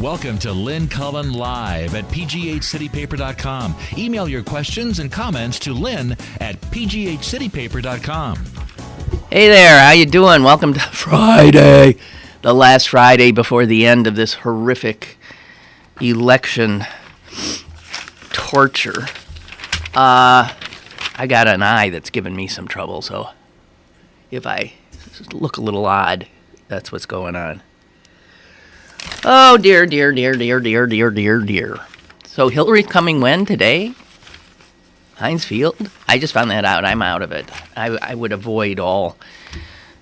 Welcome to Lynn Cullen Live at pghcitypaper.com. Email your questions and comments to Lynn at pghcitypaper.com. Hey there, how you doing? Welcome to Friday, the last Friday before the end of this horrific election torture. I got an eye that's giving me some trouble, so if I look a little odd, that's what's going on. Oh, dear. So Hillary's coming when? Today? Heinz Field? I just found that out. I'm out of it. I would avoid all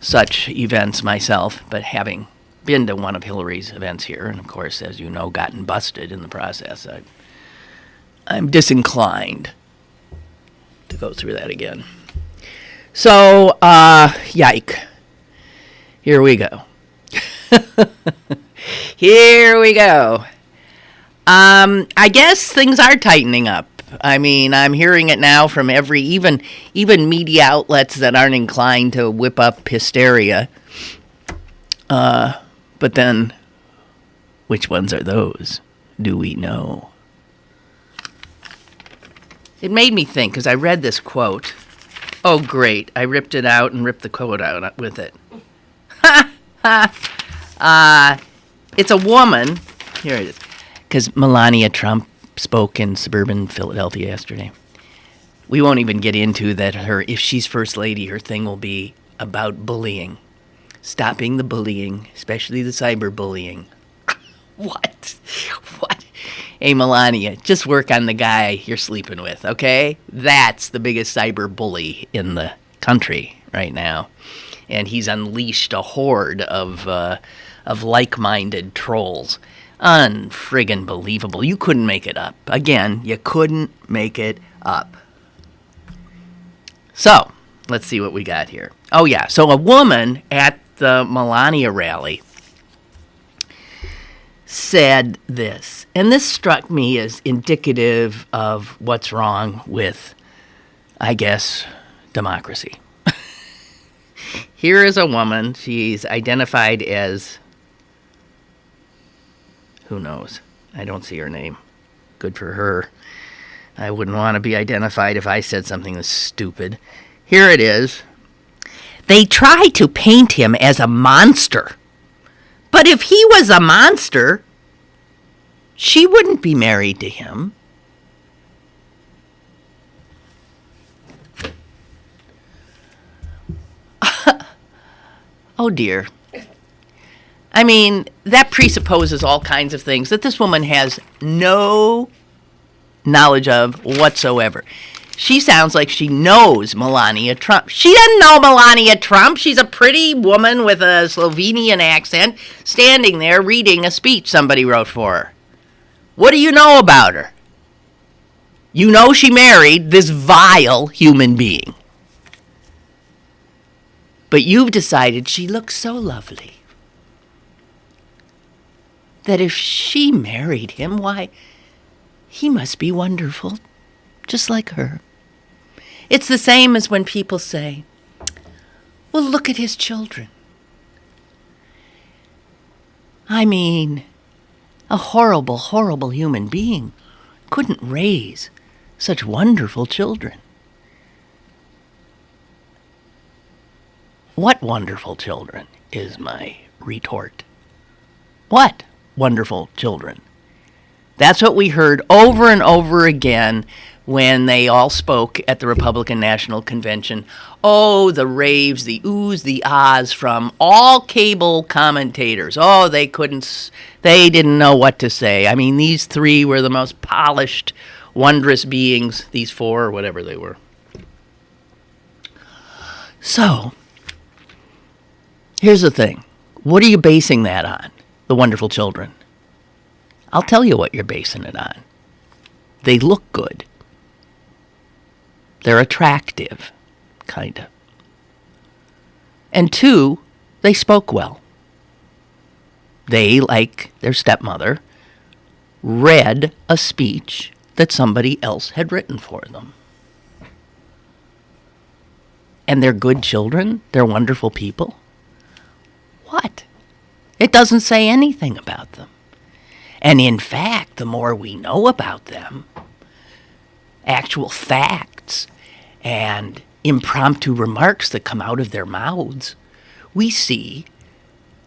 such events myself, but having been to one of Hillary's events here, and of course, as you know, gotten busted in the process, I'm disinclined to go through that again. So, yike. Here we go. Here we go. I guess things are tightening up. I mean, I'm hearing it now from even media outlets that aren't inclined to whip up hysteria. But then, which ones are those? Do we know? It made me think, because I read this quote. Oh, great. I ripped it out and ripped the quote out with it. It's a woman. Here it is. Because Melania Trump spoke in suburban Philadelphia yesterday. We won't even get into that. If she's first lady, her thing will be about bullying. Stopping the bullying, especially the cyberbullying. What? Hey, Melania, just work on the guy you're sleeping with, okay? That's the biggest cyber bully in the country right now. And he's unleashed a horde of like-minded trolls. Unfriggin' believable. You couldn't make it up. Again, you couldn't make it up. So, let's see what we got here. Oh, yeah. So a woman at the Melania rally said this, and this struck me as indicative of what's wrong with, I guess, democracy. Here is a woman. She's identified as, who knows? I don't see her name. Good for her. I wouldn't want to be identified if I said something that's stupid. Here it is. They try to paint him as a monster. But if he was a monster, she wouldn't be married to him. Oh, dear. I mean, that presupposes all kinds of things that this woman has no knowledge of whatsoever. She sounds like she knows Melania Trump. She doesn't know Melania Trump. She's a pretty woman with a Slovenian accent standing there reading a speech somebody wrote for her. What do you know about her? You know she married this vile human being. But you've decided she looks so lovely that if she married him, why, he must be wonderful, just like her. It's the same as when people say, well, look at his children. I mean, a horrible, horrible human being couldn't raise such wonderful children. What wonderful children is my retort? What wonderful children? That's what we heard over and over again when they all spoke at the Republican National Convention. Oh, the raves, the oohs, the ahs from all cable commentators. Oh, they didn't know what to say. I mean, these three were the most polished, wondrous beings, these four, or whatever they were. So, here's the thing. What are you basing that on? The wonderful children. I'll tell you what you're basing it on. They look good. They're attractive, kind of. And two, they spoke well. They, like their stepmother, read a speech that somebody else had written for them. And they're good children? They're wonderful people? What? It doesn't say anything about them. And in fact, the more we know about them, actual facts and impromptu remarks that come out of their mouths, we see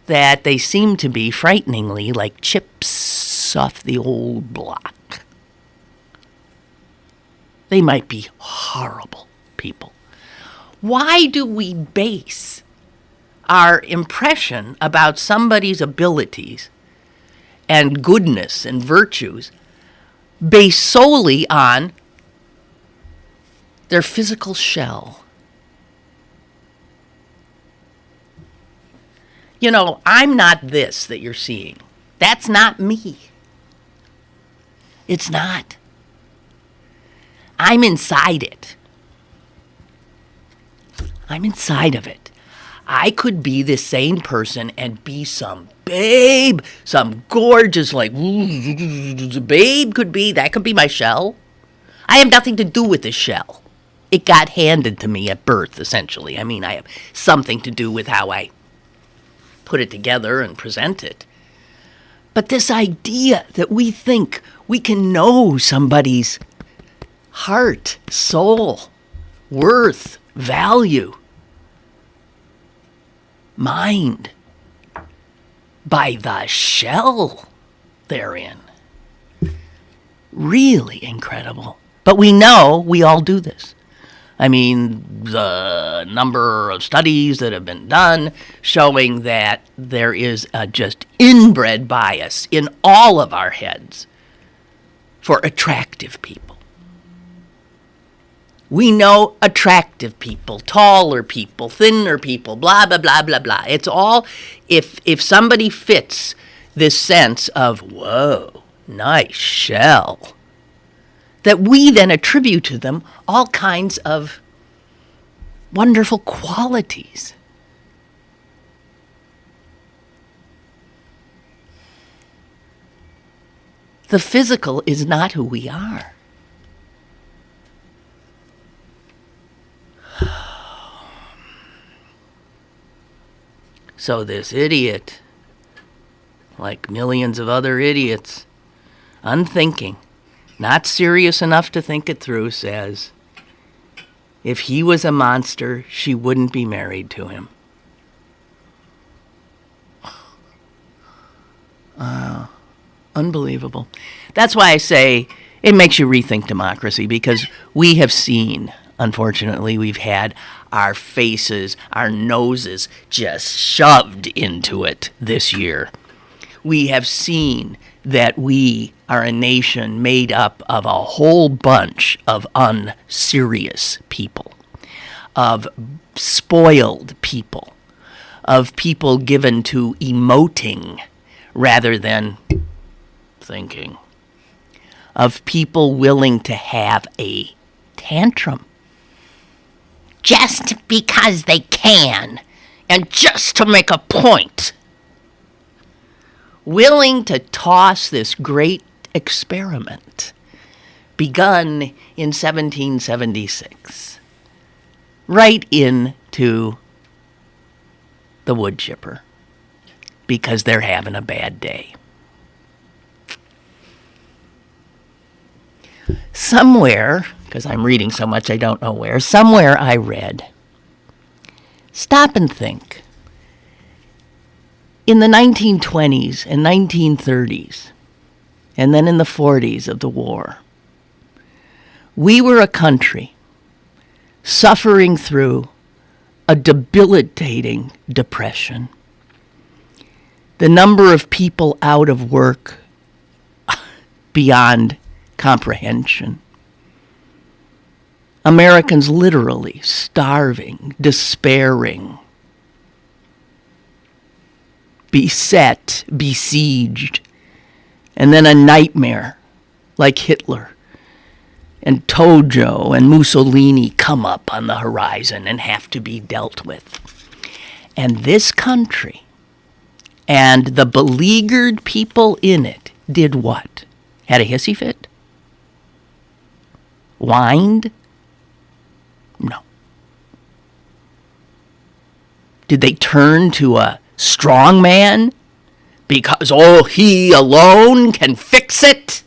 that they seem to be frighteningly like chips off the old block. They might be horrible people. Why do we base our impression about somebody's abilities and goodness and virtues based solely on their physical shell? You know, I'm not this that you're seeing. That's not me. It's not. I'm inside it. I'm inside of it. I could be the same person and be some babe, some gorgeous, like, babe that could be my shell. I have nothing to do with the shell. It got handed to me at birth, essentially. I mean, I have something to do with how I put it together and present it. But this idea that we think we can know somebody's heart, soul, worth, value, mind by the shell they're in. Really incredible. But we know we all do this. I mean, the number of studies that have been done showing that there is a just inbred bias in all of our heads for attractive people. We know attractive people, taller people, thinner people, blah, blah, blah, blah, blah. It's all, if somebody fits this sense of, whoa, nice shell, that we then attribute to them all kinds of wonderful qualities. The physical is not who we are. So this idiot, like millions of other idiots, unthinking, not serious enough to think it through, says, if he was a monster, she wouldn't be married to him. Unbelievable. That's why I say it makes you rethink democracy, because we have seen, unfortunately, we've had our faces, our noses just shoved into it this year. We have seen that we are a nation made up of a whole bunch of unserious people, of spoiled people, of people given to emoting rather than thinking, of people willing to have a tantrum just because they can and just to make a point, willing to toss this great experiment begun in 1776 right into the wood chipper because they're having a bad day. Somewhere, because I'm reading so much I don't know where, somewhere I read, stop and think. In the 1920s and 1930s, and then in the 40s of the war, we were a country suffering through a debilitating depression. The number of people out of work beyond comprehension. Americans literally starving, despairing, beset, besieged, and then a nightmare like Hitler and Tojo and Mussolini come up on the horizon and have to be dealt with. And this country and the beleaguered people in it did what? Had a hissy fit? Whined? No. Did they turn to a strong man because, oh, he alone can fix it.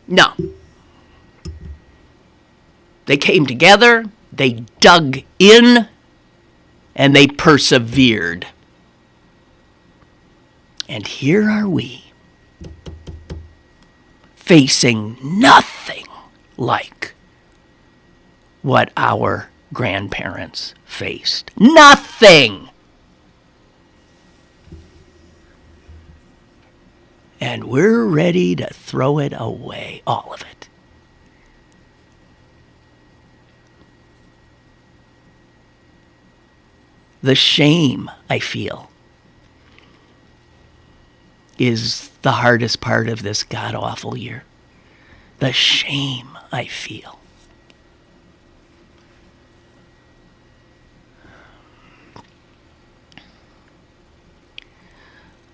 No. They came together, they dug in, and they persevered. And here are we, facing nothing like what our grandparents faced. Nothing! And we're ready to throw it away, all of it. The shame I feel is the hardest part of this god-awful year. The shame I feel.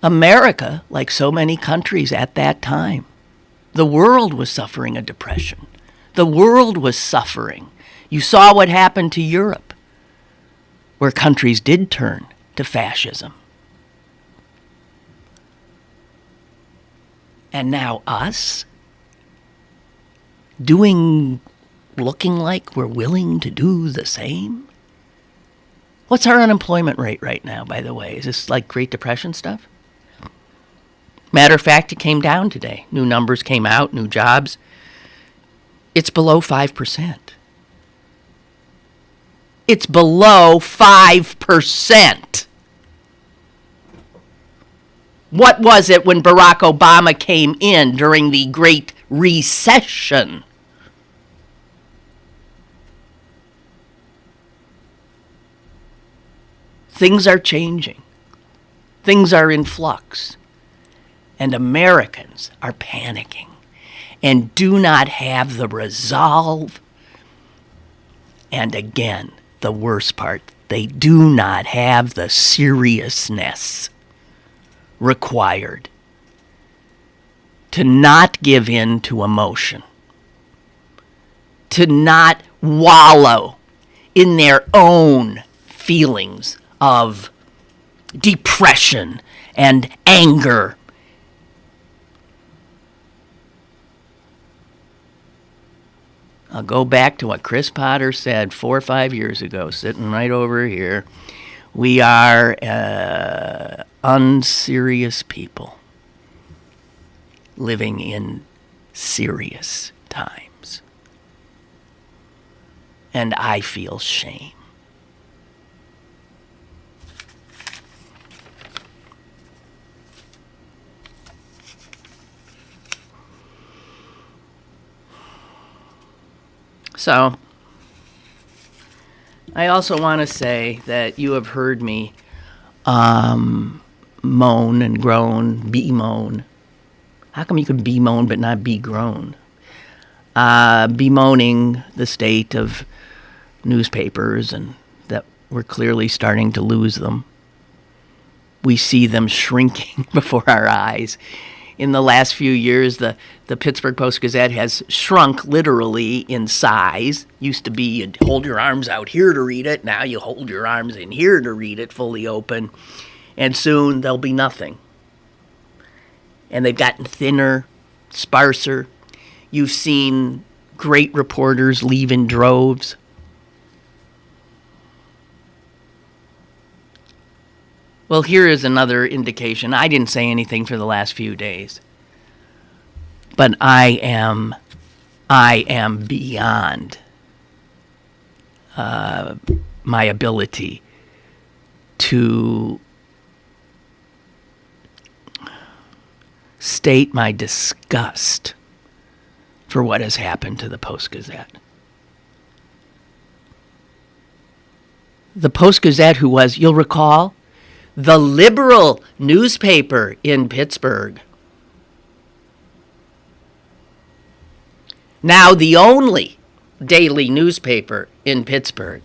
America, like so many countries at that time, the world was suffering a depression. The world was suffering. You saw what happened to Europe, where countries did turn to fascism. And now us, looking like we're willing to do the same? What's our unemployment rate right now, by the way? Is this like Great Depression stuff? Matter of fact, it came down today. New numbers came out, new jobs. It's below 5%. It's below 5%. What was it when Barack Obama came in during the Great Recession? Things are changing. Things are in flux. And Americans are panicking and do not have the resolve. And again, the worst part, they do not have the seriousness required to not give in to emotion, to not wallow in their own feelings of depression and anger. I'll go back to what Chris Potter said 4 or 5 years ago, sitting right over here. We are unserious people living in serious times. And I feel shame. So, I also want to say that you have heard me moan and groan, bemoan. How come you can bemoan but not be groan? Bemoaning the state of newspapers and that we're clearly starting to lose them. We see them shrinking before our eyes. In the last few years, the Pittsburgh Post-Gazette has shrunk literally in size. Used to be you'd hold your arms out here to read it. Now you hold your arms in here to read it fully open. And soon there'll be nothing. And they've gotten thinner, sparser. You've seen great reporters leave in droves. Well, here is another indication. I didn't say anything for the last few days. But I am beyond my ability to state my disgust for what has happened to the Post-Gazette. The Post-Gazette, who was, you'll recall, the liberal newspaper in Pittsburgh. Now the only daily newspaper in Pittsburgh.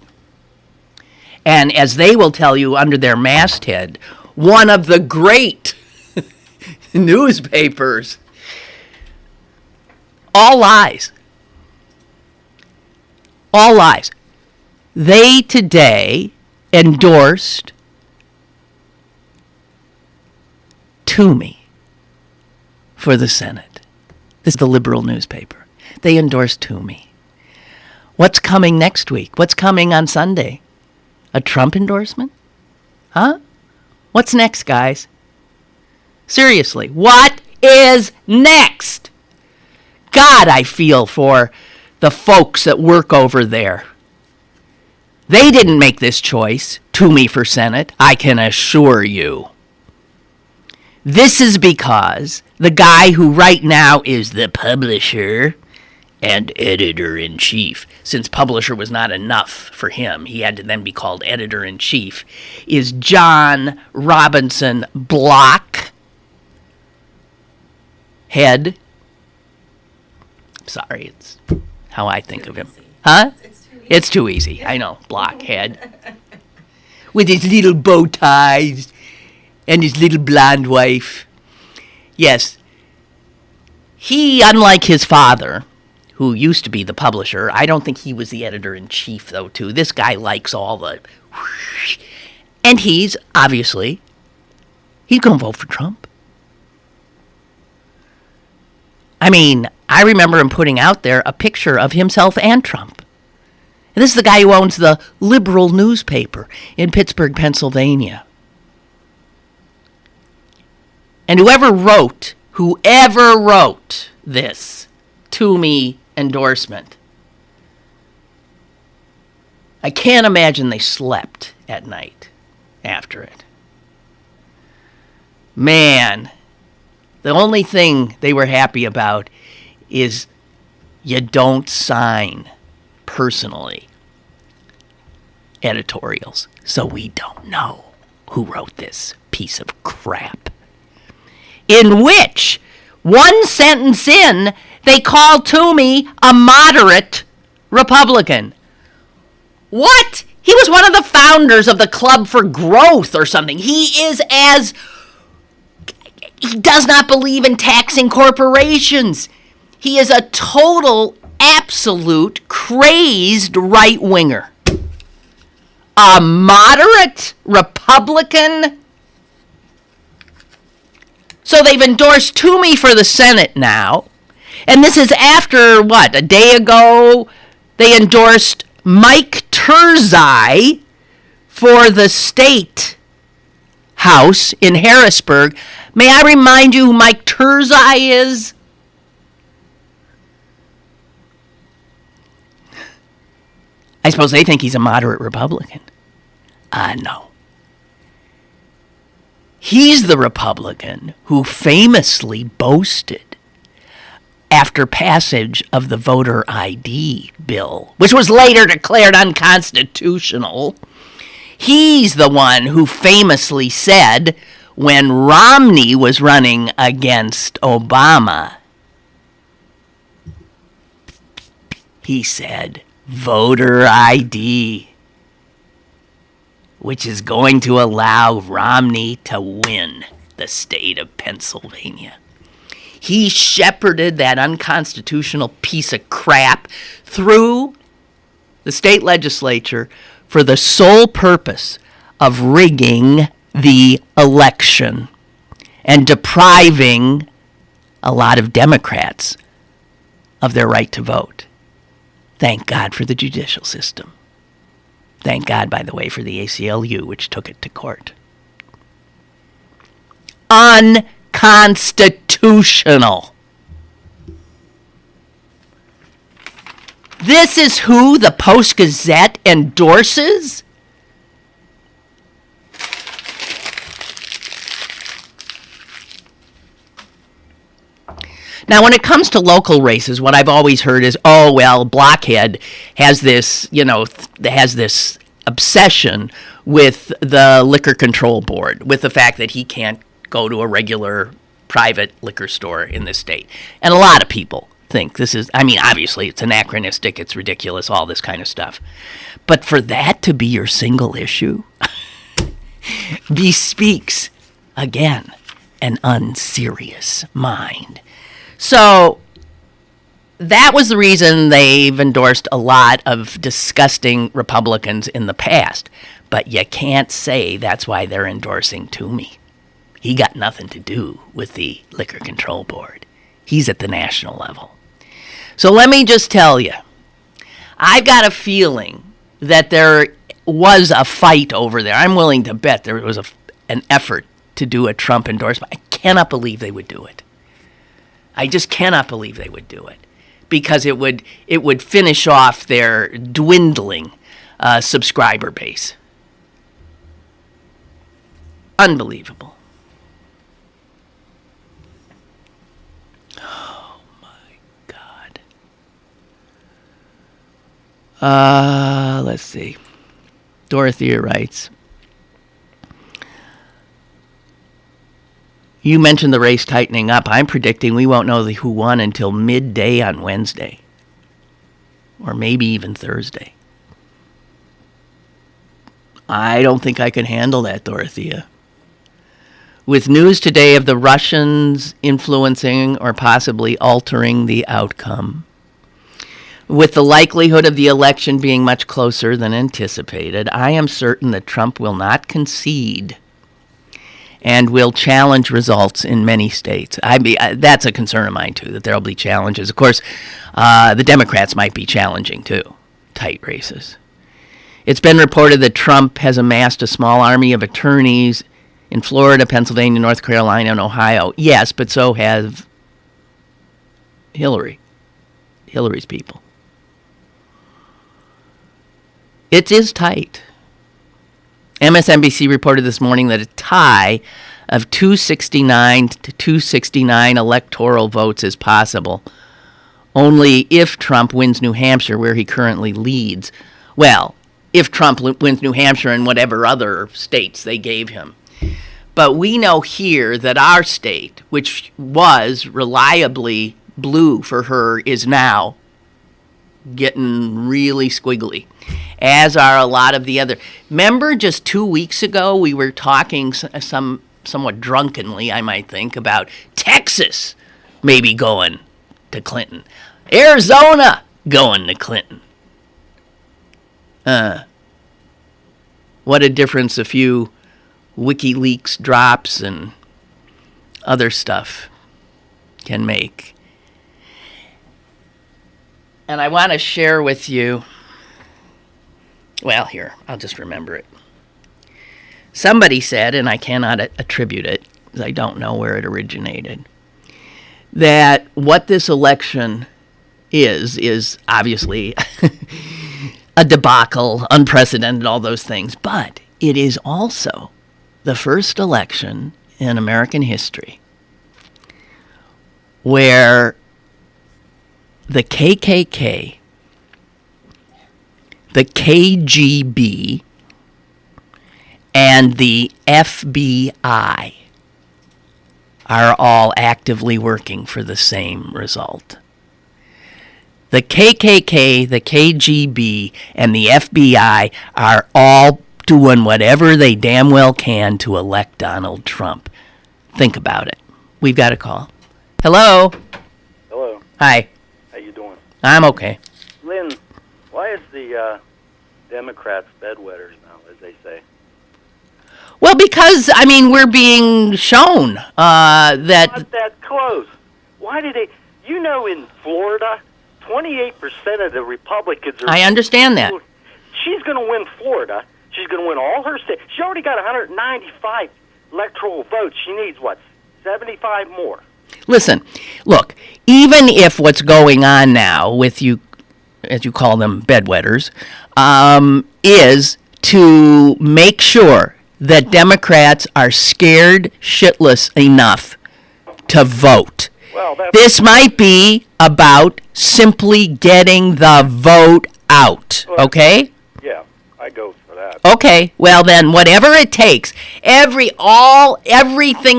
And as they will tell you under their masthead, one of the great newspapers. All lies. All lies. They today endorsed Toomey for the Senate. This is the liberal newspaper. They endorsed Toomey. What's coming next week? What's coming on Sunday? A Trump endorsement? Huh? What's next, guys? Seriously, what is next? God, I feel for the folks that work over there. They didn't make this choice, Toomey for Senate, I can assure you. This is because the guy who right now is the publisher and editor-in-chief, since publisher was not enough for him, he had to then be called editor-in-chief, is John Robinson Block, head. Sorry, it's how I think of him. Huh? It's too easy. I know, blockhead. With his little bow ties and his little blonde wife. Yes. He, unlike his father, who used to be the publisher, I don't think he was the editor-in-chief, though, too. This guy likes all the... And he's, obviously, he's going to vote for Trump. I mean, I remember him putting out there a picture of himself and Trump. And this is the guy who owns the liberal newspaper in Pittsburgh, Pennsylvania. And whoever wrote this Toomey endorsement, I can't imagine they slept at night after it. Man, the only thing they were happy about is you don't sign personally editorials, so we don't know who wrote this piece of crap. In which, one sentence in, they call Toomey a moderate Republican. What? He was one of the founders of the Club for Growth or something. He does not believe in taxing corporations. He is a total, absolute, crazed right-winger. A moderate Republican. So they've endorsed Toomey for the Senate now. And this is after, a day ago, they endorsed Mike Turzai for the State House in Harrisburg. May I remind you who Mike Turzai is? I suppose they think he's a moderate Republican. No. He's the Republican who famously boasted after passage of the voter ID bill, which was later declared unconstitutional. He's the one who famously said when Romney was running against Obama, he said, voter ID, which is going to allow Romney to win the state of Pennsylvania. He shepherded that unconstitutional piece of crap through the state legislature for the sole purpose of rigging the election and depriving a lot of Democrats of their right to vote. Thank God for the judicial system. Thank God, by the way, for the ACLU, which took it to court. Unconstitutional. This is who the Post-Gazette endorses? Now, when it comes to local races, what I've always heard is, Blockhead has this, has this obsession with the Liquor Control Board, with the fact that he can't go to a regular private liquor store in this state. And a lot of people think this is, obviously it's anachronistic, it's ridiculous, all this kind of stuff. But for that to be your single issue bespeaks, again, an unserious mind. So that was the reason they've endorsed a lot of disgusting Republicans in the past. But you can't say that's why they're endorsing Toomey. He got nothing to do with the Liquor Control Board. He's at the national level. So let me just tell you, I've got a feeling that there was a fight over there. I'm willing to bet there was an effort to do a Trump endorsement. I cannot believe they would do it. I just cannot believe they would do it, because it would finish off their dwindling subscriber base. Unbelievable. Oh my God. Let's see. Dorothea writes, you mentioned the race tightening up. I'm predicting we won't know who won until midday on Wednesday. Or maybe even Thursday. I don't think I can handle that, Dorothea. With news today of the Russians influencing or possibly altering the outcome, with the likelihood of the election being much closer than anticipated, I am certain that Trump will not concede and will challenge results in many states. That's a concern of mine, too, that there will be challenges. Of course, the Democrats might be challenging, too, tight races. It's been reported that Trump has amassed a small army of attorneys in Florida, Pennsylvania, North Carolina, and Ohio. Yes, but so have Hillary's people. It is tight. MSNBC reported this morning that a tie of 269 to 269 electoral votes is possible, only if Trump wins New Hampshire, where he currently leads. Well, if Trump wins New Hampshire and whatever other states they gave him. But we know here that our state, which was reliably blue for her, is now getting really squiggly, as are a lot of the other. Remember just 2 weeks ago we were talking somewhat drunkenly, I might think, about Texas maybe going to Clinton. Arizona going to Clinton. What a difference a few WikiLeaks drops and other stuff can make. And I want to share with you, well, here, I'll just remember it. Somebody said, and I cannot attribute it, because I don't know where it originated, that what this election is obviously a debacle, unprecedented, all those things, but it is also the first election in American history where the KKK, the KGB, and the FBI are all actively working for the same result. The KKK, the KGB, and the FBI are all doing whatever they damn well can to elect Donald Trump. Think about it. We've got a call. Hello? Hello. Hi. How you doing? I'm okay. Lynn, why is the Democrats bedwetters now, as they say? Well, because, we're being shown that... Not that close. Why did they... in Florida, 28% of the Republicans are... I understand that. She's going to win Florida. She's going to win all her states. She already got 195 electoral votes. She needs, 75 more. Listen, look, even if what's going on now with you, as you call them, bedwetters, is to make sure that Democrats are scared shitless enough to vote. Well, this might be about simply getting the vote out, okay? Yeah, I go for that. Okay, well then, whatever it takes, everything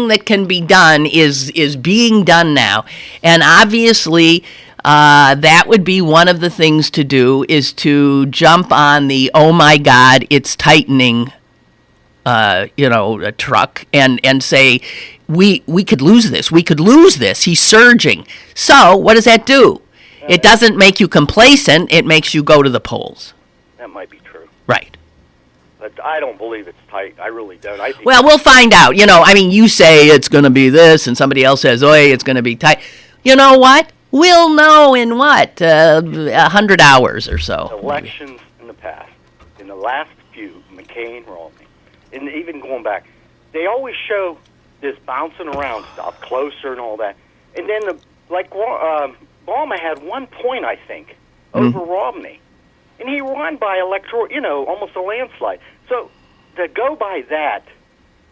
that can be done is being done now, and obviously that would be one of the things to do, is to jump on the oh my God, it's tightening, a truck, and say we could lose this. We could lose this. He's surging. So what does that do? It doesn't make you complacent. It makes you go to the polls. That might be true. Right. But I don't believe it's tight. I really don't. I think Well, we'll find out. You say it's going to be this, and somebody else says, it's going to be tight. You know what? We'll know in 100 hours or so. Elections in the past, in the last few, McCain, Romney, and even going back, they always show this bouncing around stuff, closer and all that. And then, Obama had 1 point, I think, over Romney. And he won by electoral, almost a landslide. So to go by that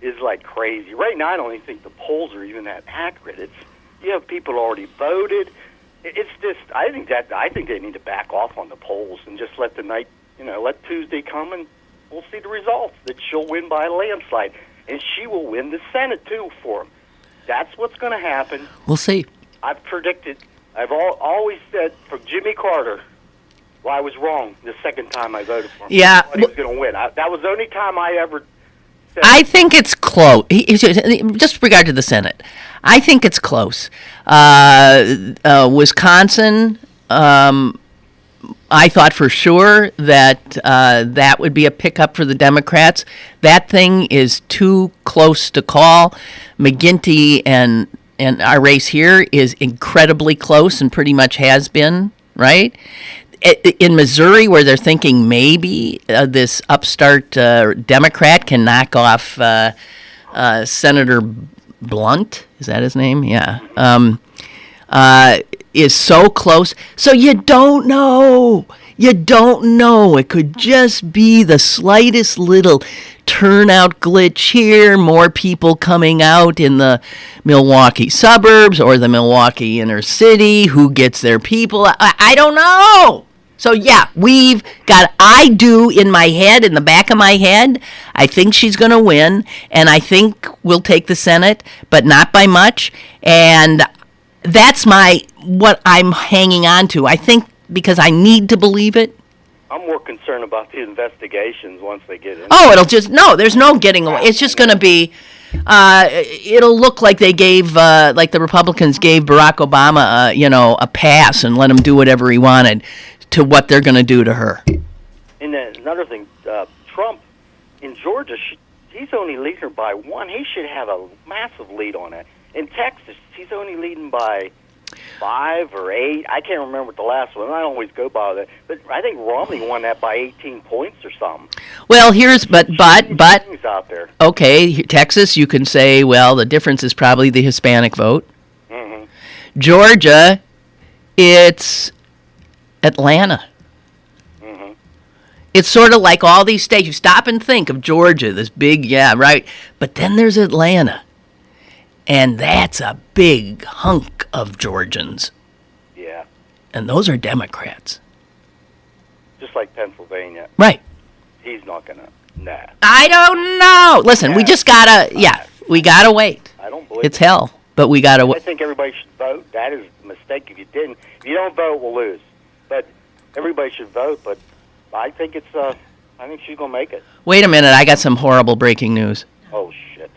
is like crazy. Right now, I don't even think the polls are even that accurate. You have people already voted. It's just, I think they need to back off on the polls and just let the night, let Tuesday come and we'll see the results. That she'll win by a landslide, and she will win the Senate too for him. That's what's going to happen. We'll see. I've predicted. I've always said for Jimmy Carter. Well, I was wrong the second time I voted for him. Yeah. I thought he was going to win. That was the only time I ever said... I think it's close. Just with regard to the Senate, I think it's close. Wisconsin, I thought for sure that that would be a pickup for the Democrats. That thing is too close to call. McGinty and our race here is incredibly close and pretty much has been, right? In Missouri, where they're thinking maybe this upstart Democrat can knock off Senator Blunt, is that his name? Yeah. Is so close. So you don't know. You don't know. It could just be the slightest little turnout glitch here, more people coming out in the Milwaukee suburbs or the Milwaukee inner city. Who gets their people? I don't know. So, yeah, I do in my head, in the back of my head, I think she's going to win, and I think we'll take the Senate, but not by much. And that's what I'm hanging on to. I think because I need to believe it. I'm more concerned about the investigations once they get in. Oh, there's no getting away. It's just going to be, it'll look like they gave, like the Republicans gave Barack Obama, a pass and let him do whatever he wanted to what they're going to do to her. And then another thing, Trump in Georgia, he's only leading her by 1. He should have a massive lead on it. In Texas, he's only leading by 5 or 8. I can't remember what the last one. I don't always go by that. But I think Romney won that by 18 points or something. Well, but things out there. Okay, Texas, you can say, well, the difference is probably the Hispanic vote. Mm-hmm. Georgia, it's Atlanta. Mm-hmm. It's sort of like all these states. You stop and think of Georgia, this big, yeah, right. But then there's Atlanta. And that's a big hunk of Georgians. Yeah. And those are Democrats. Just like Pennsylvania. Right. He's not going to, nah. I don't know. Listen, we just got to, we got to wait. I don't believe it's hell, but we got to wait. I think everybody should vote. That is a mistake if you didn't. If you don't vote, we'll lose. But everybody should vote, but I think she's going to make it. Wait a minute, I got some horrible breaking news. Oh, shit.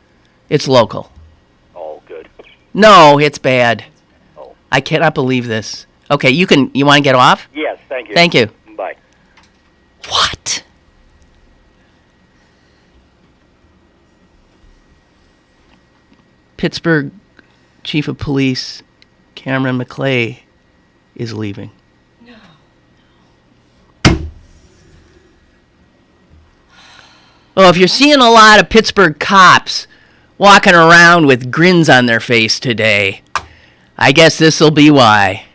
It's local. Oh, good. No, it's bad. Oh. I cannot believe this. Okay, you want to get off? Yes, thank you. Thank you. Bye. What? Pittsburgh Chief of Police Cameron McLay is leaving. No. Well, if you're seeing a lot of Pittsburgh cops walking around with grins on their face today, I guess this'll be why.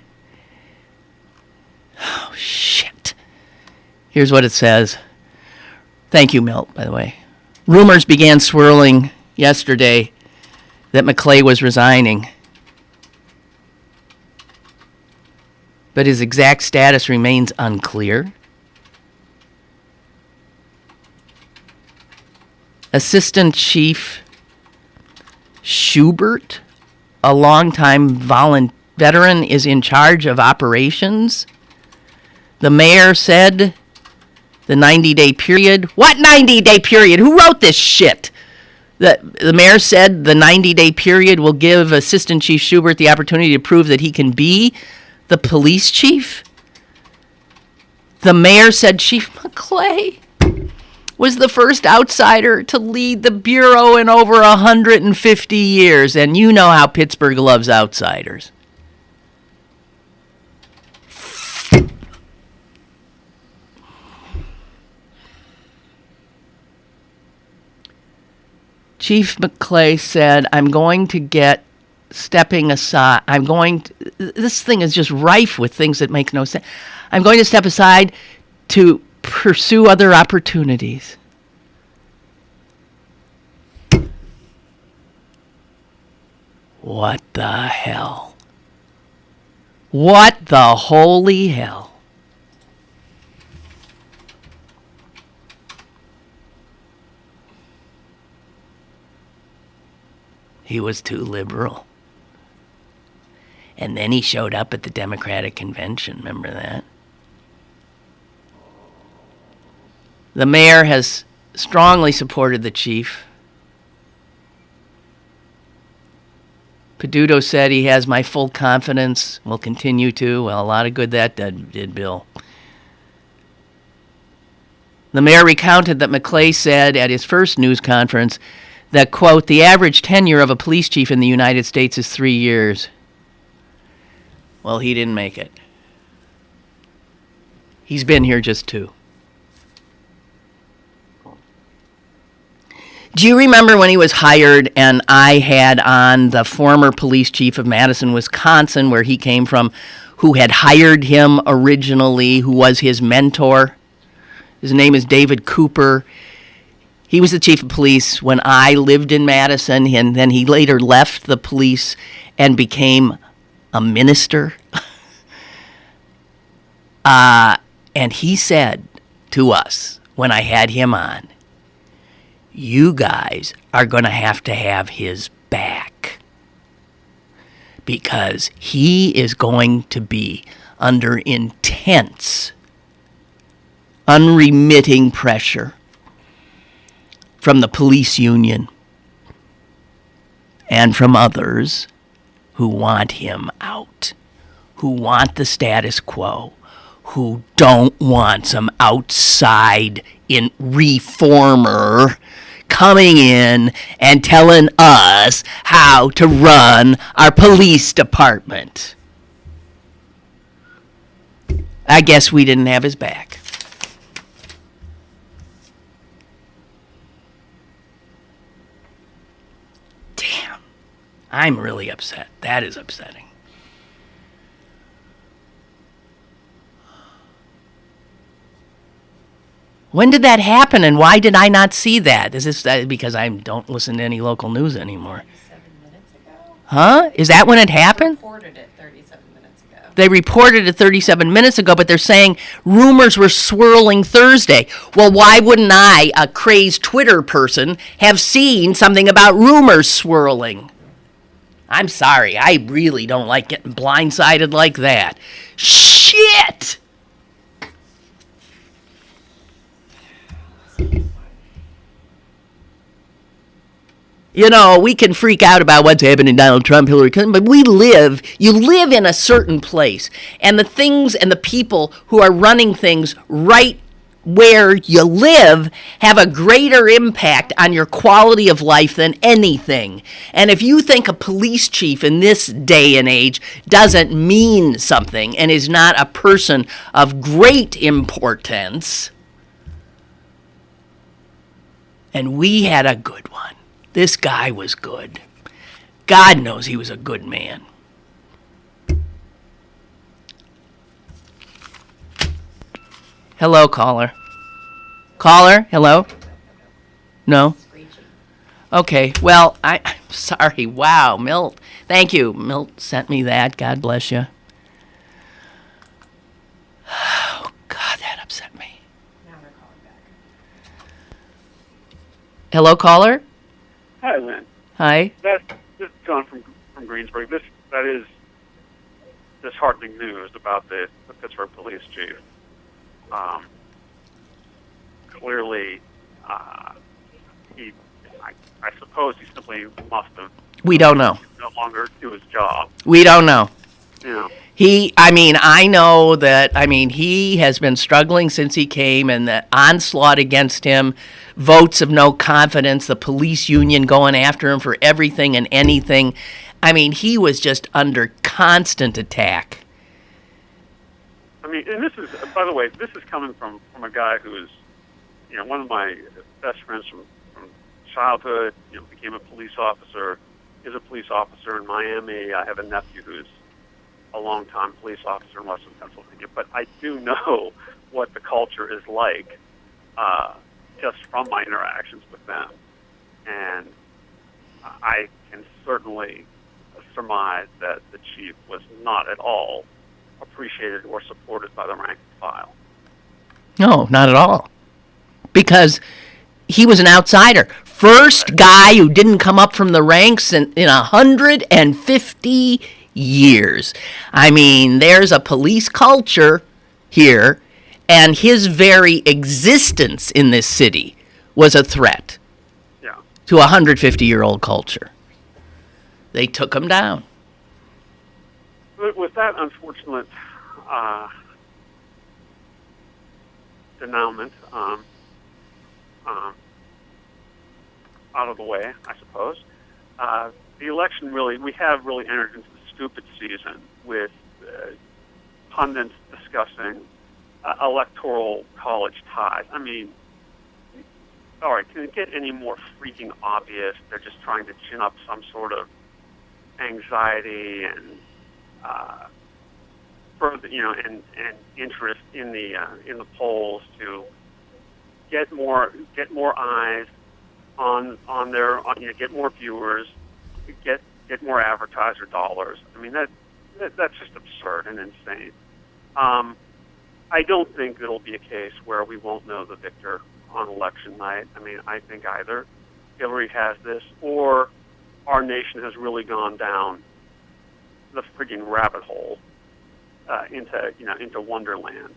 Oh, shit. Here's what it says. Thank you, Milt, by the way. Rumors began swirling yesterday that McLay was resigning. But his exact status remains unclear. Assistant Chief Schubert, a longtime veteran, is in charge of operations. The mayor said the 90-day period. What 90-day period? Who wrote this shit? The mayor said the 90-day period will give Assistant Chief Schubert the opportunity to prove that he can be the police chief. The mayor said Chief McLay was the first outsider to lead the Bureau in over 150 years. And you know how Pittsburgh loves outsiders. Chief McLay said, this thing is just rife with things that make no sense. I'm going to step aside to pursue other opportunities. What the hell? What the holy hell? He was too liberal. And then he showed up at the Democratic convention. Remember that? The mayor has strongly supported the chief. Peduto said he has my full confidence, will continue to. Well, a lot of good that did, Bill. The mayor recounted that McLay said at his first news conference that, quote, the average tenure of a police chief in the United States is 3 years. Well, he didn't make it. He's been here just 2. Do you remember when he was hired and I had on the former police chief of Madison, Wisconsin, where he came from, who had hired him originally, who was his mentor? His name is David Cooper. He was the chief of police when I lived in Madison, and then he later left the police and became a minister. And he said to us when I had him on, you guys are going to have his back because he is going to be under intense, unremitting pressure from the police union and from others who want him out, who want the status quo, who don't want some outside reformer coming in and telling us how to run our police department. I guess we didn't have his back. Damn. I'm really upset. That is upsetting. When did that happen, and why did I not see that? Is this because I don't listen to any local news anymore? 37 minutes ago. Huh? Is that when it happened? They reported it 37 minutes ago. They reported it 37 minutes ago, but they're saying rumors were swirling Thursday. Well, why wouldn't I, a crazed Twitter person, have seen something about rumors swirling? I'm sorry. I really don't like getting blindsided like that. Shit! You know, we can freak out about what's happening to Donald Trump, Hillary Clinton, but you live in a certain place. And the things and the people who are running things right where you live have a greater impact on your quality of life than anything. And if you think a police chief in this day and age doesn't mean something and is not a person of great importance, and we had a good one. This guy was good. God knows he was a good man. Hello, caller. Caller, hello? No? Okay, well, I'm sorry. Wow, Milt. Thank you. Milt sent me that. God bless you. Oh, God, that upset me. Now they're calling back. Hello, caller? Hi, Lynn. Hi. This is John from Greensburg. That is disheartening news about the Pittsburgh police chief. Clearly, I suppose he simply must have. We don't know. No longer do his job. We don't know. Yeah. I know that, he has been struggling since he came, and the onslaught against him, votes of no confidence, the police union going after him for everything and anything. He was just under constant attack. And this is, by the way, this is coming from a guy who is, one of my best friends from childhood, became a police officer, is a police officer in Miami. I have a nephew who's a long-time police officer in Western Pennsylvania, but I do know what the culture is like just from my interactions with them. And I can certainly surmise that the chief was not at all appreciated or supported by the rank and file. No, not at all. Because he was an outsider. First guy who didn't come up from the ranks in 150 years. There's a police culture here, and his very existence in this city was a threat to a 150-year-old culture. They took him down. With that unfortunate denouement out of the way, I suppose, the election we have really entered into the stupid season with pundits discussing electoral college ties. All right, can it get any more freaking obvious? They're just trying to chin up some sort of anxiety and further, and interest in the polls to get more eyes on their, get more viewers, get more advertiser dollars. That's just absurd and insane. I don't think it'll be a case where we won't know the victor on election night. I think either Hillary has this, or our nation has really gone down the frigging rabbit hole into Wonderland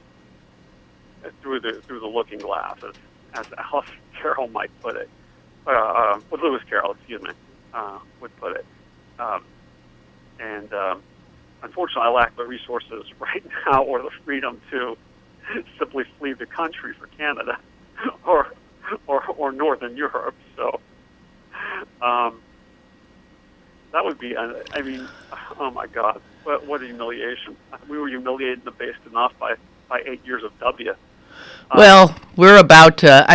through the looking glass, as Alice Carroll might put it, Lewis Carroll, would put it. Unfortunately, I lack the resources right now or the freedom to simply flee the country for Canada or Northern Europe. So that would be, oh my God, what a humiliation. We were humiliated and abased enough by 8 years of W. Well, we're about to,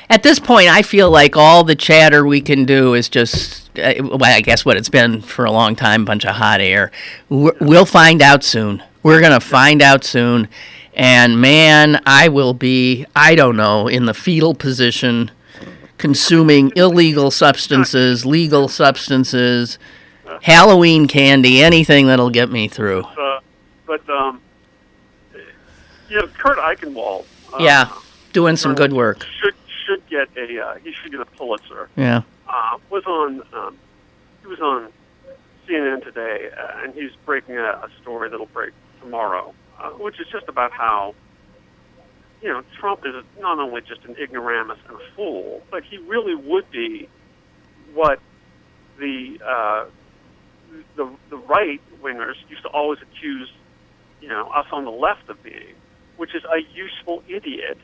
at this point, I feel like all the chatter we can do is just, I guess what it's been for a long time, bunch of hot air. We'll find out soon. We're going to find out soon. And man, I will be, I don't know, in the fetal position, consuming illegal substances, legal substances, Halloween candy, anything that'll get me through. Kurt Eichenwald. Doing some good work. Should get he should get a Pulitzer. Yeah. He was on CNN today, and he's breaking a story that'll break tomorrow, which is just about how Trump is not only just an ignoramus and a fool, but he really would be what the right wingers used to always accuse us on the left of being, which is a useful idiot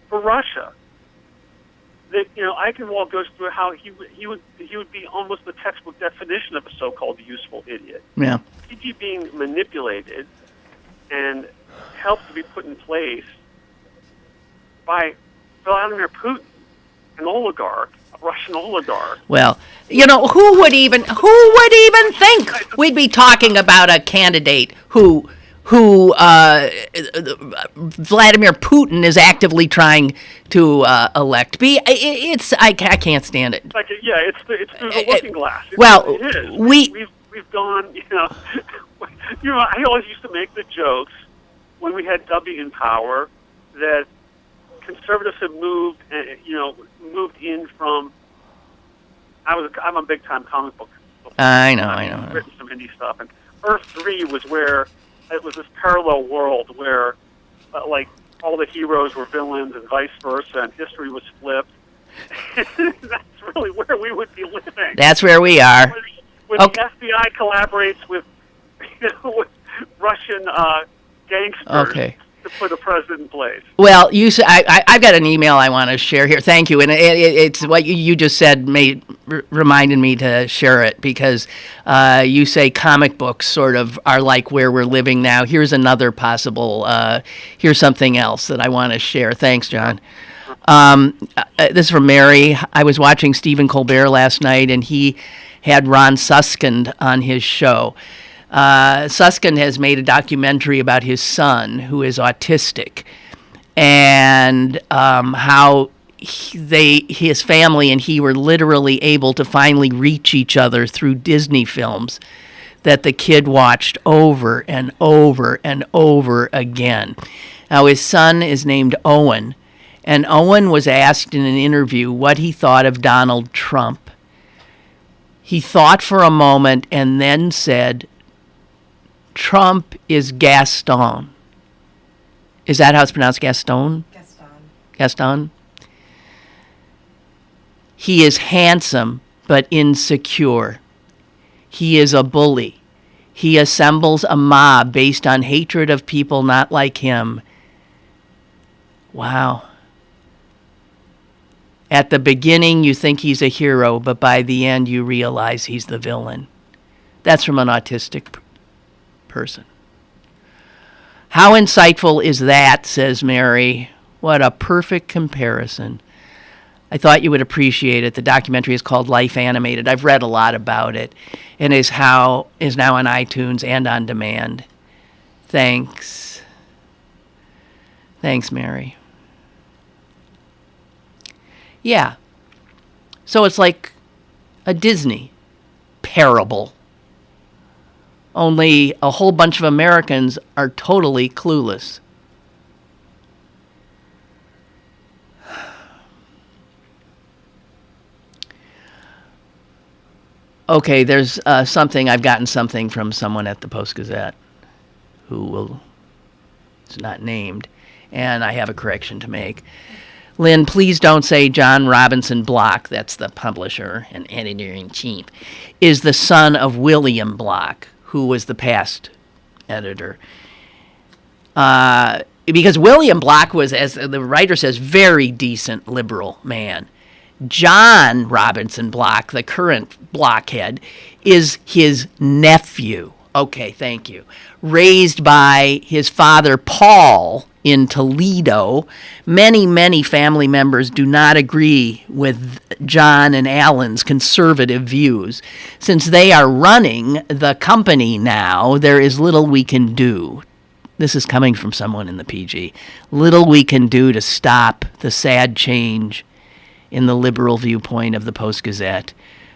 for Russia. That Eichenwald goes through how he would be almost the textbook definition of a so-called useful idiot. Yeah. He'd be being manipulated and helped to be put in place by Vladimir Putin, an oligarch, a Russian oligarch. Well, who would even think we'd be talking about a candidate who Vladimir Putin is actively trying to elect. I can't stand it. It's through the looking glass. We've gone. I always used to make the jokes when we had W in power that conservatives have moved in from. I'm a big time comic book. I know. I've written some indie stuff, and Earth 3 was where. It was this parallel world where, all the heroes were villains and vice versa, and history was flipped. That's really where we would be living. That's where we are. When the FBI collaborates with Russian gangsters Okay. to put a president in place. Well, you say, I've got an email I want to share here. Thank you. And it's what you just said reminded me to share it, because you say comic books sort of are like where we're living now. Here's another possible, here's something else that I want to share. Thanks, John. This is from Mary. I was watching Stephen Colbert last night, and he had Ron Suskind on his show. Suskind has made a documentary about his son, who is autistic, and how his family and he were literally able to finally reach each other through Disney films that the kid watched over and over and over again. Now, his son is named Owen, and Owen was asked in an interview what he thought of Donald Trump. He thought for a moment and then said, Trump is Gaston. Is that how it's pronounced? Gaston? Gaston? He is handsome but insecure. He is a bully. He assembles a mob based on hatred of people not like him. Wow. At the beginning, you think he's a hero, but by the end, you realize he's the villain. That's from an autistic person. How insightful is that, says Mary. What a perfect comparison. I thought you would appreciate it. The documentary is called Life Animated. I've read a lot about it, and is now on iTunes and on demand. Thanks. Thanks, Mary. Yeah. So it's like a Disney parable. Only a whole bunch of Americans are totally clueless. Okay, there's something. I've gotten something from someone at the Post-Gazette who is not named, and I have a correction to make. Lynn, please don't say John Robinson Block, that's the publisher and editor-in-chief, is the son of William Block, who was the past editor. Because William Block was, as the writer says, very decent liberal man. John Robinson Block, the current blockhead, is his nephew. Okay, thank you. Raised by his father, Paul, in Toledo. Many, many family members do not agree with John and Alan's conservative views. Since they are running the company now, there is little we can do. This is coming from someone in the PG. Little we can do to stop the sad change in the liberal viewpoint of the Post-Gazette.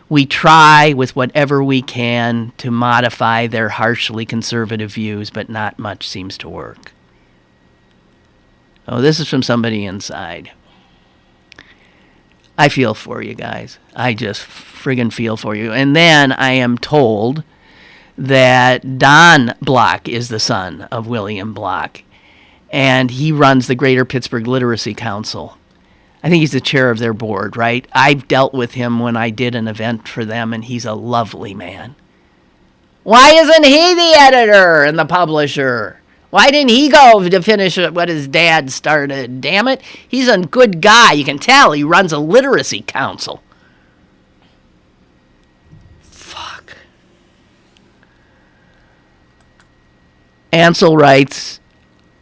We try with whatever we can to modify their harshly conservative views, but not much seems to work. Oh, this is from somebody inside. I feel for you guys. I just friggin' feel for you. And then I am told that Don Block is the son of William Block, and he runs the Greater Pittsburgh Literacy Council. I think he's the chair of their board, right? I've dealt with him when I did an event for them, and he's a lovely man. Why isn't he the editor and the publisher? Why didn't he go to finish what his dad started? Damn it. He's a good guy. You can tell he runs a literacy council. Fuck. Ansel writes,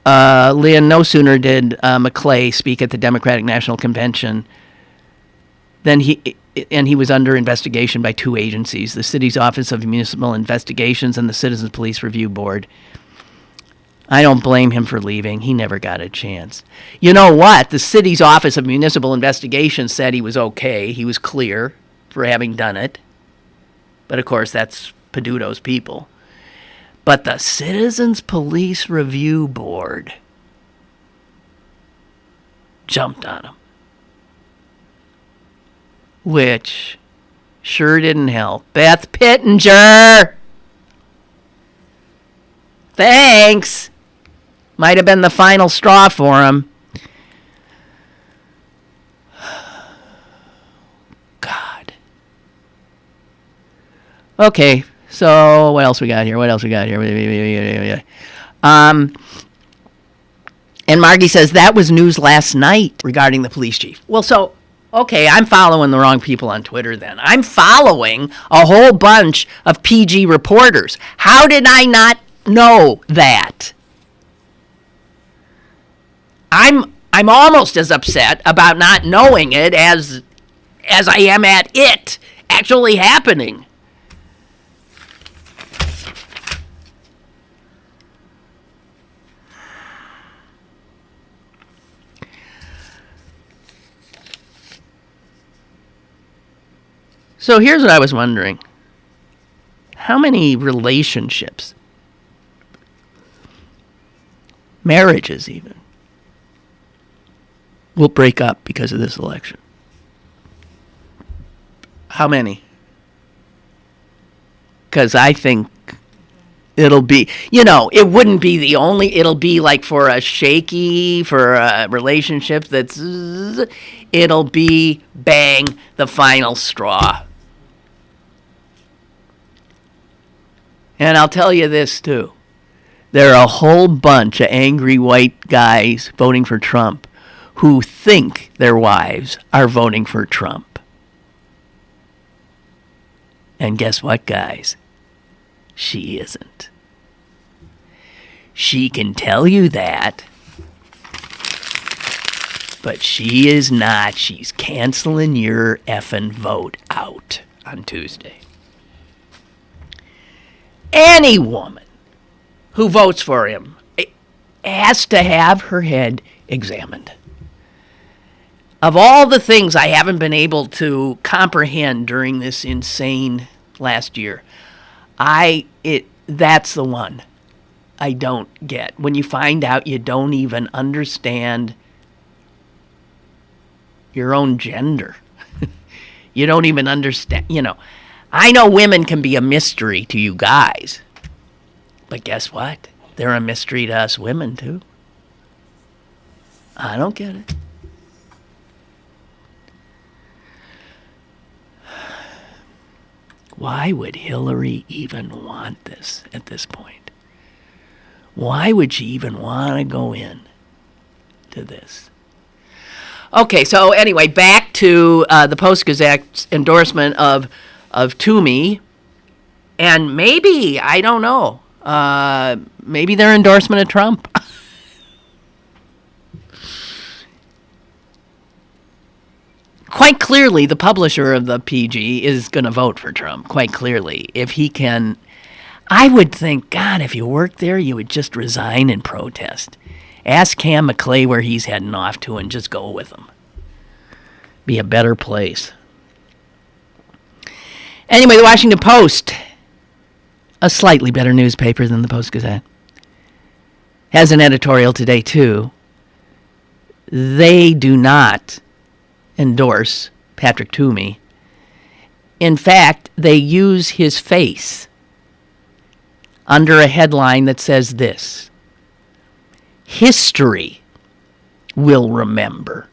Lynn, no sooner did McLay speak at the Democratic National Convention than he was under investigation by two agencies, the city's Office of Municipal Investigations and the Citizens Police Review Board. I don't blame him for leaving. He never got a chance. You know what? The city's Office of Municipal Investigations said he was okay. He was clear for having done it. But, of course, that's Peduto's people. But the Citizens Police Review Board jumped on him, which sure didn't help. Beth Pittenger! Thanks! Might have been the final straw for him. God. Okay, So what else we got here? And Margie says that was news last night regarding the police chief. Well, so, okay, I'm following the wrong people on Twitter then. I'm following a whole bunch of PG reporters. How did I not know that? I'm almost as upset about not knowing it as I am at it actually happening. So here's what I was wondering. How many relationships, marriages even, will break up because of this election? How many? Because I think it'll be, it wouldn't be the only, it'll be like for a relationship it'll be bang, the final straw. And I'll tell you this too. There are a whole bunch of angry white guys voting for Trump who think their wives are voting for Trump. And guess what, guys? She isn't. She can tell you that, but she is not. She's canceling your effing vote out on Tuesday. Any woman who votes for him has to have her head examined. Of all the things I haven't been able to comprehend during this insane last year, that's the one I don't get. When you find out you don't even understand your own gender. You don't even understand, I know women can be a mystery to you guys. But guess what? They're a mystery to us women, too. I don't get it. Why would Hillary even want this at this point? Why would she even want to go in to this? Okay, so anyway, back to the Post-Gazette's endorsement of Toomey, and maybe, I don't know, maybe their endorsement of Trump. Quite clearly, the publisher of the PG is going to vote for Trump, quite clearly. If he can, I would think, God, if you worked there, you would just resign and protest. Ask Cam McLay where he's heading off to and just go with him. Be a better place. Anyway, the Washington Post, a slightly better newspaper than the Post-Gazette, has an editorial today, too. They do not endorse Patrick Toomey. In fact, they use his face under a headline that says this: history will remember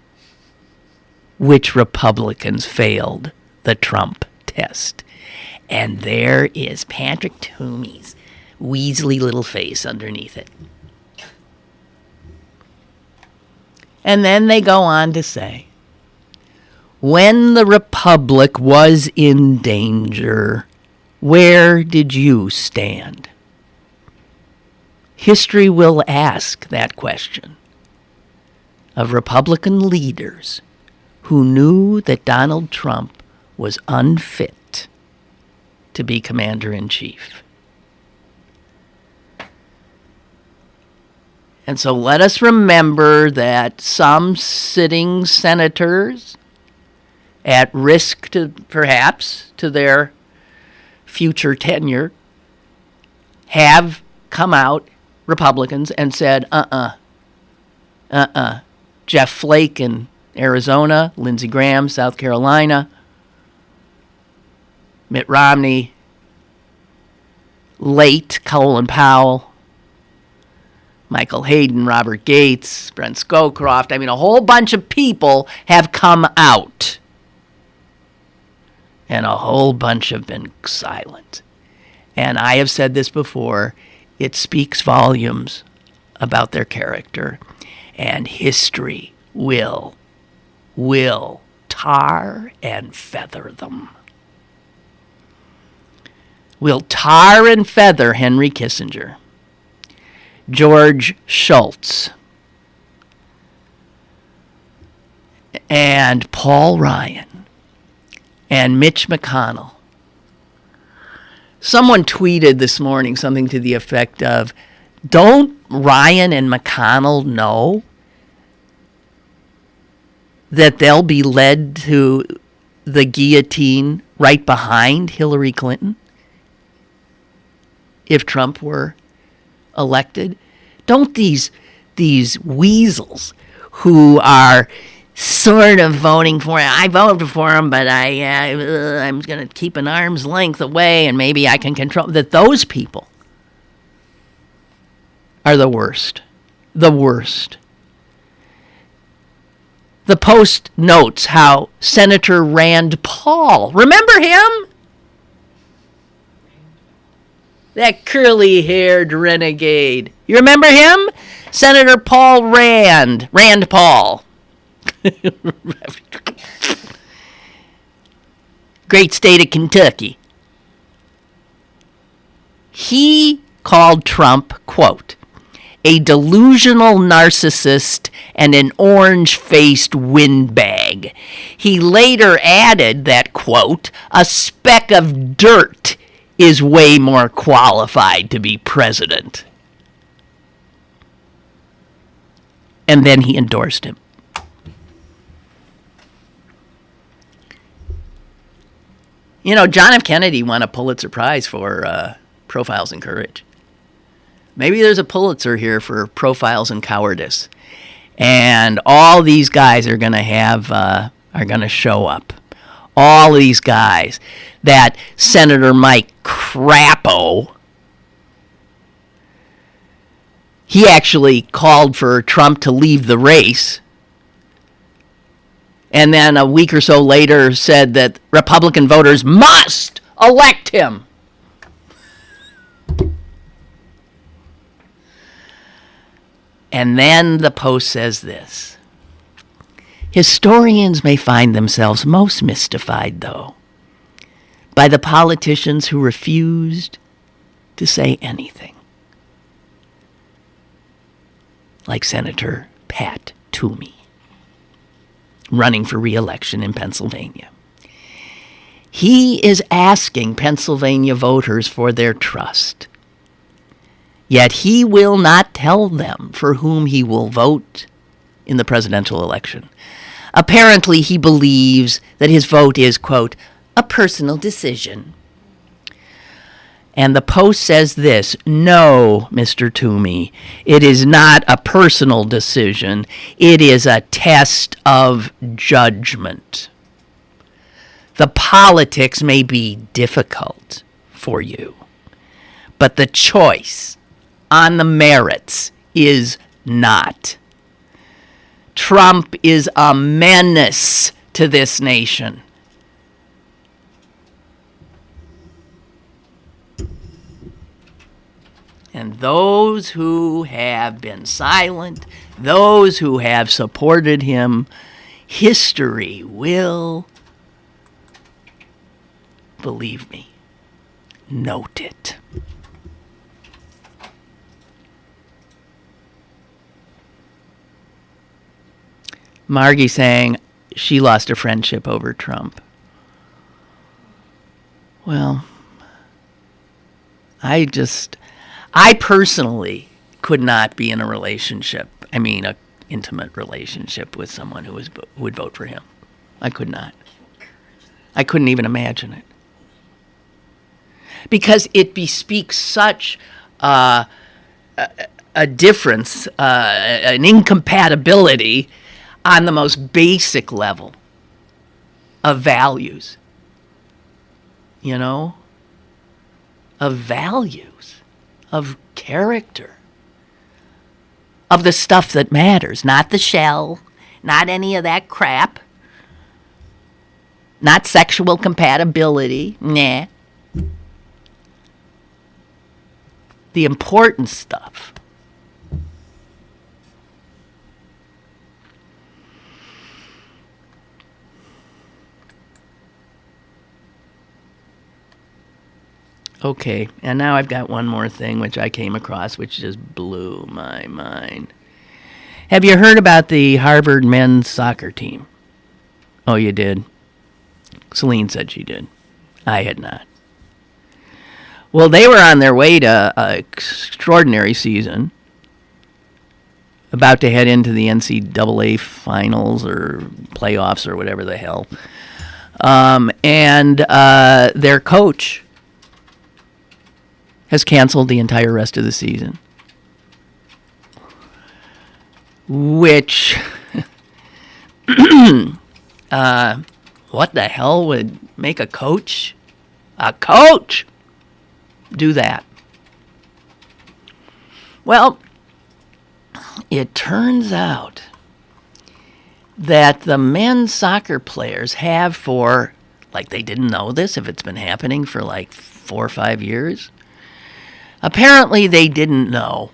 which Republicans failed the Trump test. And there is Patrick Toomey's weaselly little face underneath it. And then they go on to say, when the Republic was in danger, where did you stand? History will ask that question of Republican leaders who knew that Donald Trump was unfit to be commander-in-chief. And so let us remember that some sitting senators, at risk to perhaps to their future tenure, have come out, Republicans, and said, Jeff Flake in Arizona, Lindsey Graham, South Carolina, Mitt Romney, late Colin Powell, Michael Hayden, Robert Gates, Brent Scowcroft. I mean, a whole bunch of people have come out. And a whole bunch have been silent. And I have said this before, it speaks volumes about their character. And history will tar and feather them. Will tar and feather Henry Kissinger, George Shultz, and Paul Ryan, and Mitch McConnell. Someone tweeted this morning something to the effect of, don't Ryan and McConnell know that they'll be led to the guillotine right behind Hillary Clinton if Trump were elected? Don't these weasels who are sort of voting for him, I voted for him, but I'm going to keep an arm's length away and maybe I can control, that those people are the worst. The worst. The Post notes how Senator Rand Paul, remember him? That curly-haired renegade. You remember him? Senator Paul Rand Paul. Great state of Kentucky. He called Trump, quote, a delusional narcissist and an orange-faced windbag. He later added that, quote, a speck of dirt is way more qualified to be president. And then he endorsed him. You know, John F. Kennedy won a Pulitzer Prize for Profiles in Courage. Maybe there's a Pulitzer here for Profiles in Cowardice. And all these guys are going to show up. All these guys. That Senator Mike Crapo, he actually called for Trump to leave the race. And then a week or so later said that Republican voters must elect him. And then the Post says this. Historians may find themselves most mystified, though, by the politicians who refused to say anything. Like Senator Pat Toomey, running for re-election in Pennsylvania. He is asking Pennsylvania voters for their trust. Yet he will not tell them for whom he will vote in the presidential election. Apparently, he believes that his vote is, quote, a personal decision. And the Post says this, no, Mr. Toomey, it is not a personal decision. It is a test of judgment. The politics may be difficult for you, but the choice on the merits is not. Trump is a menace to this nation. And those who have been silent, those who have supported him, history will, believe me, note it. Margie saying she lost a friendship over Trump. Well, I personally could not be in a relationship, an intimate relationship with someone who would vote for him. I could not. I couldn't even imagine it. Because it bespeaks such a difference, an incompatibility on the most basic level of values. You know? Of values. Of character. Of the stuff that matters. Not the shell. Not any of that crap. Not sexual compatibility. Nah. the important stuff. Okay, and now I've got one more thing which I came across which just blew my mind. Have you heard about the Harvard men's soccer team? Oh, you did? Celine said she did. I had not. Well, they were on their way to an extraordinary season, about to head into the NCAA finals or playoffs or whatever the hell. And their coach has canceled the entire rest of the season. Which, what the hell would make a coach do that? Well, it turns out that the men's soccer players have for, like they didn't know this if it's been happening for like 4 or 5 years. Apparently they didn't know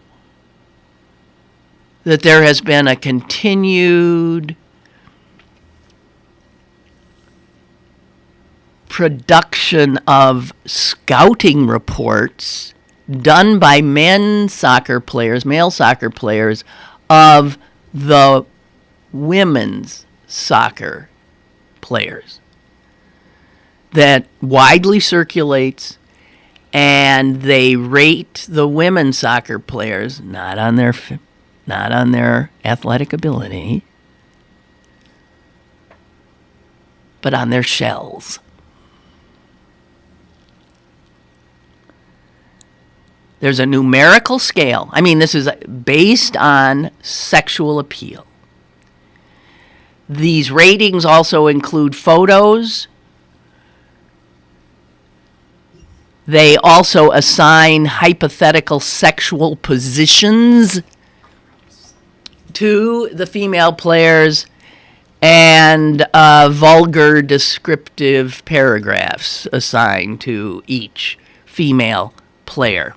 that there has been a continued production of scouting reports done by male soccer players, of the women's soccer players that widely circulates, and they rate the women's soccer players not on their athletic ability, but on their shells. There's a numerical scale. I mean, this is based on sexual appeal. These ratings also include photos. They also assign hypothetical sexual positions to the female players and vulgar descriptive paragraphs assigned to each female player.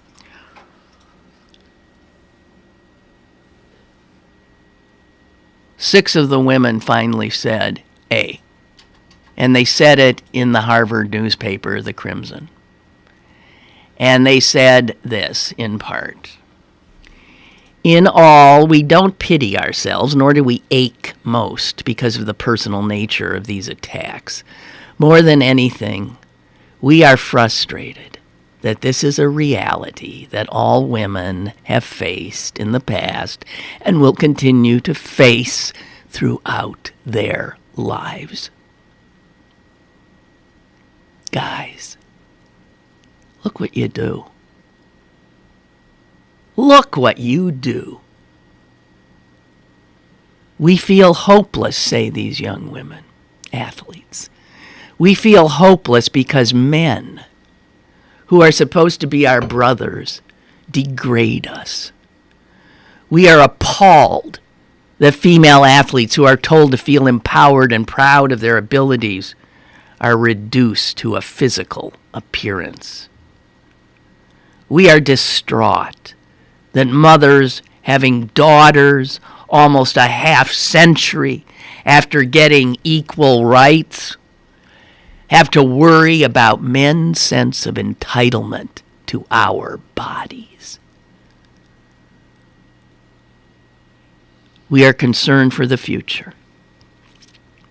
Six of the women finally said A. And they said it in the Harvard newspaper, the Crimson. And they said this, in part. In all, we don't pity ourselves, nor do we ache most because of the personal nature of these attacks. More than anything, we are frustrated that this is a reality that all women have faced in the past and will continue to face throughout their lives. Guys, look what you do. Look what you do. We feel hopeless, say these young women, athletes. We feel hopeless because men, who are supposed to be our brothers, degrade us. We are appalled that female athletes who are told to feel empowered and proud of their abilities are reduced to a physical appearance. We are distraught that mothers having daughters almost a half century after getting equal rights have to worry about men's sense of entitlement to our bodies. We are concerned for the future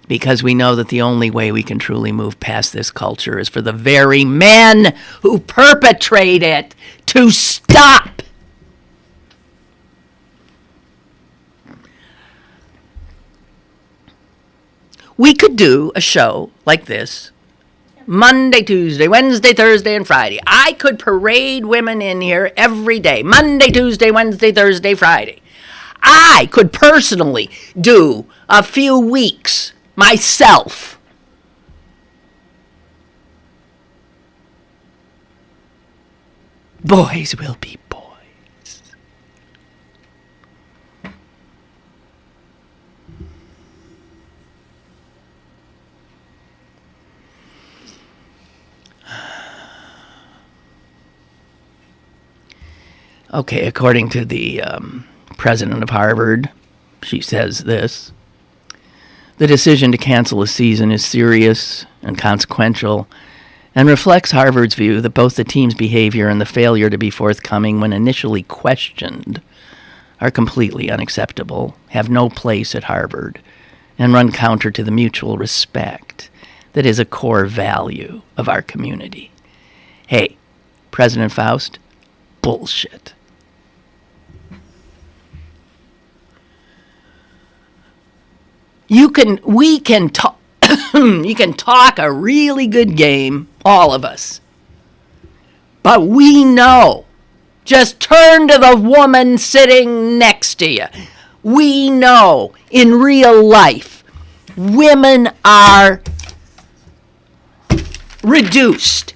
because we know that the only way we can truly move past this culture is for the very men who perpetrate it to stop. We could do a show like this Monday, Tuesday, Wednesday, Thursday, and Friday. I could parade women in here every day. Monday, Tuesday, Wednesday, Thursday, Friday. I could personally do a few weeks myself. Boys will be boys. Okay, according to the president of Harvard, she says this: the decision to cancel a season is serious and consequential and reflects Harvard's view that both the team's behavior and the failure to be forthcoming when initially questioned are completely unacceptable, have no place at Harvard, and run counter to the mutual respect that is a core value of our community. Hey, President Faust, bullshit. We can talk. You can talk a really good game, all of us. But we know. Just turn to the woman sitting next to you. We know in real life, women are reduced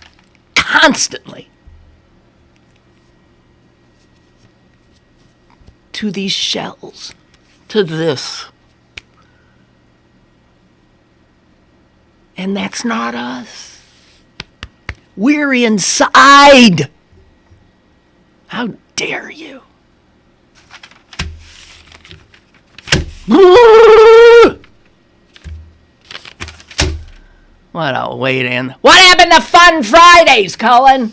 constantly to these shells, to this. And that's not us. We're inside. How dare you? What a way to end. What happened to Fun Fridays, Cullen?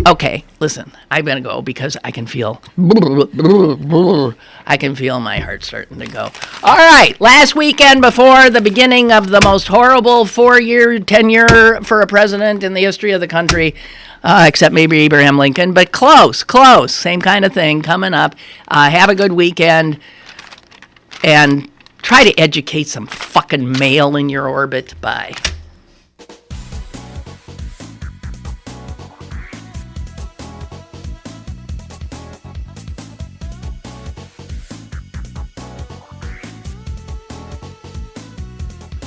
Okay, listen, I'm going to go because I can feel my heart starting to go. All right, last weekend before the beginning of the most horrible 4-year tenure for a president in the history of the country, except maybe Abraham Lincoln, but close, same kind of thing coming up. Have a good weekend and try to educate some fucking male in your orbit. Bye.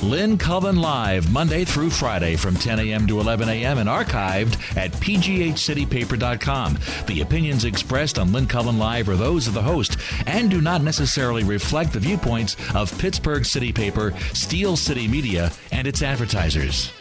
Lynn Cullen Live, Monday through Friday from 10 a.m. to 11 a.m. and archived at pghcitypaper.com. The opinions expressed on Lynn Cullen Live are those of the host and do not necessarily reflect the viewpoints of Pittsburgh City Paper, Steel City Media, and its advertisers.